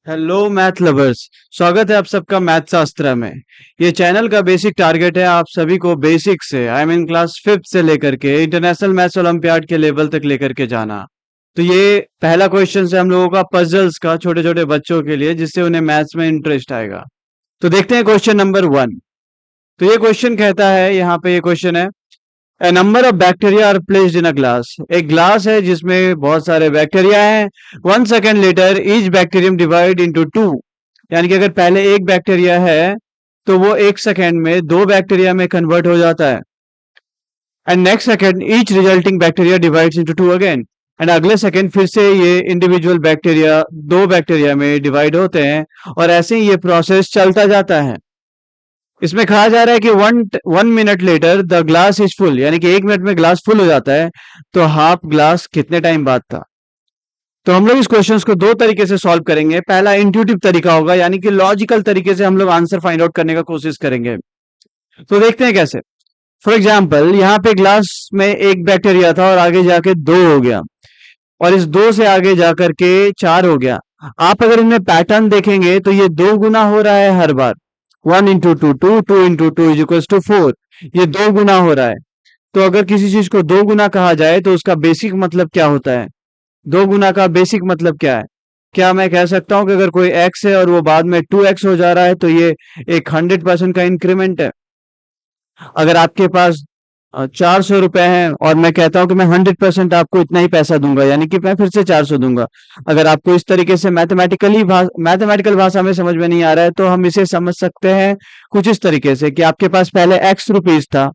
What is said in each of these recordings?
Hello math lovers. स्वागत है आप सबका मैथ शास्त्र में। ये चैनल का बेसिक टारगेट है आप सभी को बेसिक से आई मीन क्लास फिफ्थ से लेकर के इंटरनेशनल मैथ्स ओलंपियाड के लेवल तक लेकर के जाना। तो ये पहला क्वेश्चन है हम लोगों का पजल्स का, छोटे छोटे बच्चों के लिए, जिससे उन्हें मैथ्स में इंटरेस्ट आएगा। तो देखते हैं क्वेश्चन नंबर 1। तो ये क्वेश्चन कहता है, यहाँ पे ये क्वेश्चन है, A number of bacteria are placed in a glass. एक ग्लास है जिसमें बहुत सारे बैक्टीरिया हैं। 1 second later each bacterium divide into two. यानी कि अगर पहले एक बैक्टीरिया है तो वो 1 सेकेंड में दो बैक्टीरिया में कन्वर्ट हो जाता है। And next second each resulting bacteria divides into two again. And अगले सेकेंड फिर से ये इंडिविजुअल बैक्टीरिया दो बैक्टीरिया में डिवाइड होते हैं और ऐसे ही ये प्रोसेस चलता जाता है। इसमें कहा जा रहा है कि one minute later the glass is full, यानी कि 1 मिनट में ग्लास फुल हो जाता है। तो हाफ ग्लास कितने टाइम बाद था? तो हम लोग इस क्वेश्चन को दो तरीके से सॉल्व करेंगे। पहला इंट्यूटिव तरीका होगा, यानी कि लॉजिकल तरीके से हम लोग आंसर फाइंड आउट करने का कोशिश करेंगे। तो देखते हैं कैसे। फॉर एग्जाम्पल, यहाँ पे ग्लास में एक बैक्टीरिया था और आगे जाके दो हो गया, और इस दो से आगे जाकर के चार हो गया। आप अगर इनमें पैटर्न देखेंगे तो ये दो गुना हो रहा है हर बार। 1 into 2 2, 2 into 2 is equals to 4। ये दो गुना हो रहा है। तो अगर किसी चीज को दो गुना कहा जाए तो उसका बेसिक मतलब क्या होता है? दो गुना का बेसिक मतलब क्या है? क्या मैं कह सकता हूं कि अगर कोई x है और वो बाद में 2x हो जा रहा है तो ये एक 100% का इंक्रीमेंट है? अगर आपके पास 400 रुपए हैं और मैं कहता हूं कि मैं 100% आपको इतना ही पैसा दूंगा, यानी कि मैं फिर से 400 दूंगा। अगर आपको इस तरीके से मैथमेटिकल भाषा में समझ में नहीं आ रहा है तो हम इसे समझ सकते हैं कुछ इस तरीके से कि आपके पास पहले x रुपीज था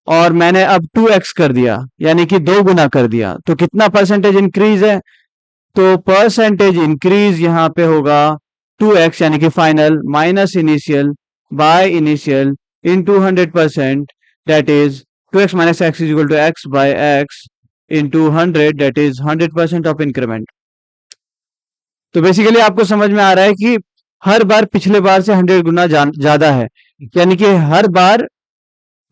और मैंने अब 2x कर दिया, यानी कि दो गुना कर दिया। तो कितना परसेंटेज इंक्रीज है? तो परसेंटेज इंक्रीज यहाँ पे होगा 2x, यानी कि final minus initial by initial into 100%, that is 2x minus x is equal to x by x into 100, that is 100% of increment। तो बेसिकली आपको समझ में आ रहा है कि हर बार पिछले बार से 100 गुना ज्यादा है, यानी कि हर बार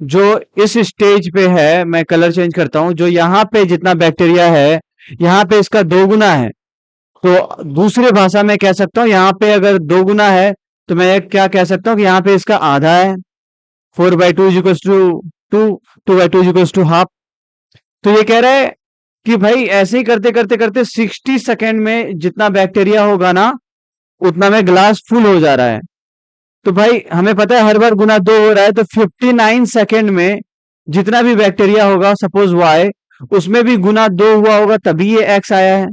जो इस स्टेज पे है, मैं कलर चेंज करता हूं, जो यहाँ पे जितना बैक्टीरिया है यहाँ पे इसका दो गुना है। तो दूसरी भाषा में कह सकता हूं, यहाँ पे अगर दो गुना है तो मैं क्या कह सकता हूं कि यहाँ पे इसका आधा है। 4/2 is equals to 2, 2/2 is equals to half. तो ये कह रहा है कि भाई ऐसे ही करते करते करते 60 सेकेंड में जितना बैक्टीरिया होगा ना उतना में ग्लास फुल हो जा रहा है। तो भाई हमें पता है हर बार गुना दो हो रहा है, तो 59 सेकेंड में जितना भी बैक्टीरिया होगा, सपोज y, उसमें भी गुना दो हुआ होगा तभी ये x आया है।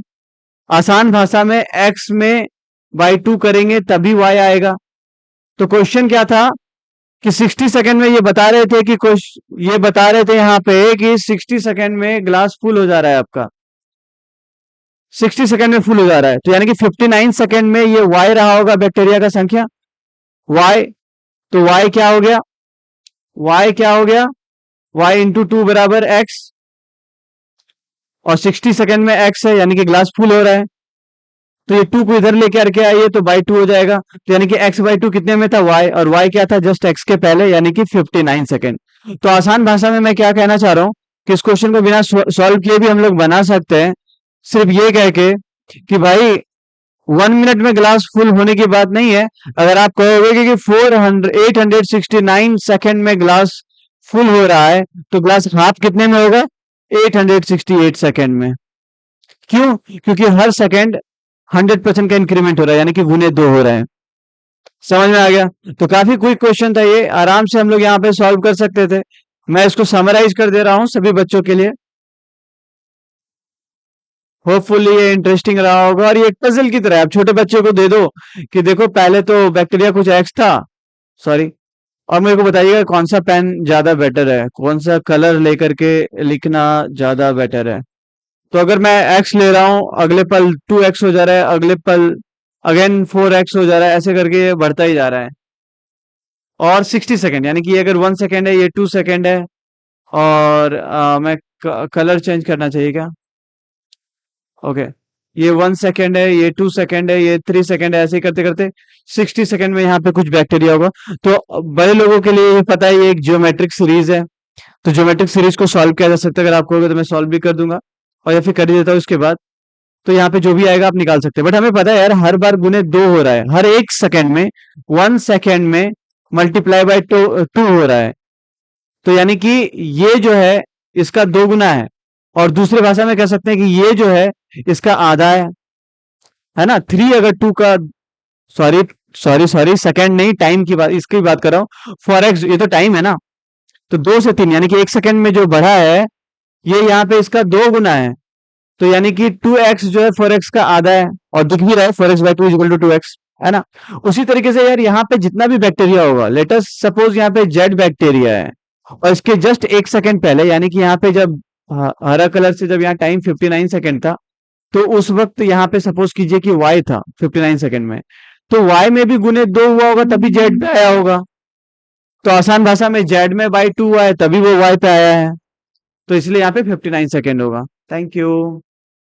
आसान भाषा में x में बाई 2 करेंगे तभी y आएगा। तो क्वेश्चन क्या था कि 60 सेकंड में ये बता रहे थे कि ये बता रहे थे यहाँ पे कि 60 सेकंड में ग्लास फुल हो जा रहा है आपका, 60 सेकंड में फुल हो जा रहा है। तो यानी कि 59 सेकंड में ये y रहा होगा बैक्टीरिया का संख्या y। तो y क्या हो गया? y क्या हो गया? y इंटू 2 बराबर x, और 60 सेकंड में x है यानी कि ग्लास फुल हो रहा है। तो ये 2 को इधर लेके आके आइए तो बाई 2 हो जाएगा। तो यानी कि x/2 कितने में था? y, और y क्या था? जस्ट x के पहले, यानी कि 59 सेकंड। तो आसान भाषा में मैं क्या कहना चाह रहा हूं कि इस क्वेश्चन को बिना सॉल्व किए भी हम लोग बना सकते हैं, सिर्फ ये कह के कि भाई 1 मिनट में ग्लास फुल होने की बात नहीं है। अगर आप कहोगे कि 869 सेकंड में ग्लास फुल हो रहा है तो ग्लास हाफ कितने में होगा? 868 सेकंड में। क्यों? क्योंकि हर सेकंड 100% का इंक्रीमेंट हो रहा है, यानी कि गुने दो हो रहे हैं। समझ में आ गया? तो काफी क्विक क्वेश्चन था ये, आराम से हम लोग यहाँ पे सॉल्व कर सकते थे। मैं इसको समराइज कर दे रहा हूँ सभी बच्चों के लिए। होपफुली ये इंटरेस्टिंग रहा होगा, और ये एक पजल की तरह है। आप छोटे बच्चे को दे दो कि देखो पहले तो बैक्टीरिया कुछ एक्स था, सॉरी, और मेरे को बताइएगा कौन सा पेन ज्यादा बेटर है, कौन सा कलर लेकर के लिखना ज्यादा बेटर है। तो अगर मैं x ले रहा हूं, अगले पल 2x हो जा रहा है, अगले पल अगेन 4x हो जा रहा है, ऐसे करके ये बढ़ता ही जा रहा है। और 60 सेकेंड, यानी कि ये अगर 1 सेकेंड है, ये 2 सेकेंड है। और मैं कलर चेंज करना चाहिए क्या? ओके, ये 1 सेकेंड है, ये 2 सेकेंड है, ये 3 सेकेंड है, ऐसे ही करते करते 60 सेकेंड में यहाँ पे कुछ बैक्टीरिया होगा। तो बड़े लोगों के लिए ये पता है ये एक ज्योमेट्रिक सीरीज है। तो ज्योमेट्रिक सीरीज को सॉल्व किया जा सकता है, अगर आप कहोगे तो मैं सॉल्व भी कर दूंगा, और या फिर कर ही देता हूँ इसके बाद। तो यहाँ पे जो भी आएगा आप निकाल सकते हैं, बट हमें पता है यार हर बार गुने 2 हो रहा है, हर 1 सेकंड में, 1 सेकंड में मल्टीप्लाई बाय 2 हो रहा है, तो यानी कि ये जो है इसका 2 गुना है, और दूसरी भाषा में कह सकते हैं कि ये जो है इसका आधा है ना। 3 अगर 2 का, सॉरी सॉरी सॉरी, सेकंड नहीं, टाइम की बात, इसकी बात कर रहा हूँ। फॉर एक्स, ये तो टाइम है ना, तो 2 से 3 यानी कि 1 सेकंड में जो बढ़ा है ये यहाँ पे इसका 2 गुना है, तो यानी कि 2x जो है 4x का आधा है, और दिख भी रहा है 4x by 2 equal to 2x, है ना। उसी तरीके से यार यहाँ पे जितना भी बैक्टीरिया होगा, लेट अस सपोज यहाँ पे जेड बैक्टीरिया है, और इसके जस्ट 1 सेकंड पहले, यानी कि यहाँ पे जब हरा कलर से जब यहाँ टाइम 59 सेकंड था, तो उस वक्त यहाँ पे सपोज कीजिए कि y था 59 सेकंड में, तो y में भी गुने 2 हुआ होगा तभी z पे आया होगा, तो आसान भाषा में z में बाई 2 हुआ है तभी वो y पे आया है, तो इसलिए यहाँ पे 59 सेकंड होगा। Thank you.